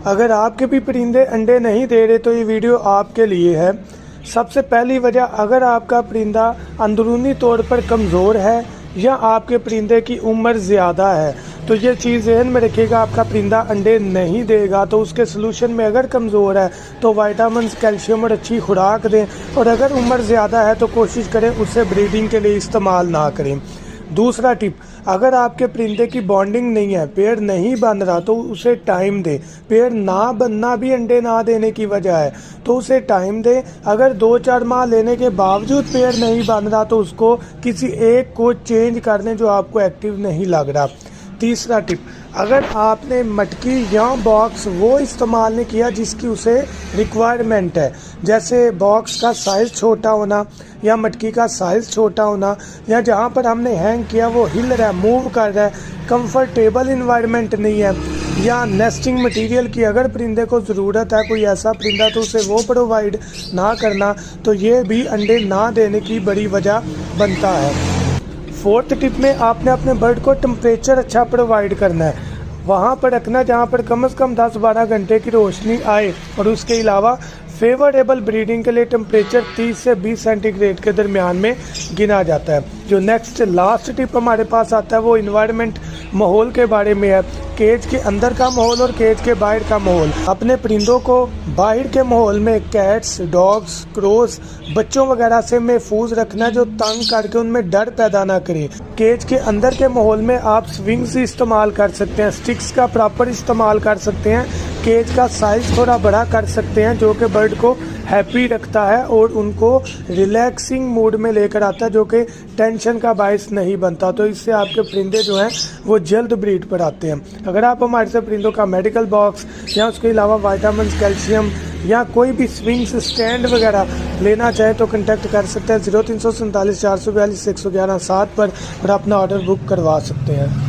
अगर आपके भी परिंदे अंडे नहीं दे रहे तो ये वीडियो आपके लिए है। सबसे पहली वजह, अगर आपका परिंदा अंदरूनी तौर पर कमज़ोर है या आपके परिंदे की उम्र ज़्यादा है तो ये चीज़ ज़हन में रखिएगा, आपका परिंदा अंडे नहीं देगा। तो उसके सलूशन में अगर कमज़ोर है तो विटामिन, कैल्शियम और अच्छी खुराक दें, और अगर उम्र ज़्यादा है तो कोशिश करें उसे ब्रीडिंग के लिए इस्तेमाल ना करें। दूसरा टिप, अगर आपके परिंदे की बॉन्डिंग नहीं है, पेड़ नहीं बन रहा तो उसे टाइम दे। पेड़ ना बनना भी अंडे ना देने की वजह है, तो उसे टाइम दे। अगर 2-4 माह लेने के बावजूद पेड़ नहीं बन रहा तो उसको किसी एक को चेंज कर दें जो आपको एक्टिव नहीं लग रहा। तीसरा टिप, अगर आपने मटकी या बॉक्स वो इस्तेमाल नहीं किया जिसकी उसे रिक्वायरमेंट है, जैसे बॉक्स का साइज़ छोटा होना या मटकी का साइज़ छोटा होना, या जहाँ पर हमने हैंग किया वो हिल रहा है, मूव कर रहा है, कंफर्टेबल इन्वायरमेंट नहीं है, या नेस्टिंग मटेरियल की अगर परिंदे को ज़रूरत है, कोई ऐसा परिंदा, तो उसे वो प्रोवाइड ना करना, तो ये भी अंडे ना देने की बड़ी वजह बनता है। फोर्थ टिप में आपने अपने बर्ड को टेम्परेचर अच्छा प्रोवाइड करना है, वहाँ पर रखना जहाँ पर कम से कम 10-12 घंटे की रोशनी आए, और उसके अलावा फेवरेबल ब्रीडिंग के लिए टेम्परेचर 30 से 20 सेंटीग्रेड के दरमियान में गिना जाता है। जो नेक्स्ट लास्ट टिप हमारे पास आता है वो इन्वायरमेंट, माहौल के बारे में है। केज के अंदर का माहौल और केज के बाहर का माहौल। अपने परिंदों को बाहर के माहौल में कैट्स, डॉग्स, क्रोस, बच्चों वगैरह से महफूज रखना जो तंग करके उनमें डर पैदा ना करे। केज के अंदर के माहौल में आप स्विंग्स इस्तेमाल कर सकते हैं, स्टिक्स का प्रॉपर इस्तेमाल कर सकते हैं, केज का साइज़ थोड़ा बड़ा कर सकते हैं जो कि बर्ड को हैप्पी रखता है और उनको रिलैक्सिंग मूड में लेकर आता है, जो कि टेंशन का बायस नहीं बनता। तो इससे आपके परिंदे जो हैं वो जल्द ब्रीड पर आते हैं। अगर आप हमारे से परिंदों का मेडिकल बॉक्स या उसके अलावा विटामिन, कैल्शियम या कोई भी स्विंग्स स्टैंड वगैरह लेना चाहे तो कॉन्टैक्ट कर सकते हैं 0347 442 111 7 पर और अपना ऑर्डर बुक करवा सकते हैं।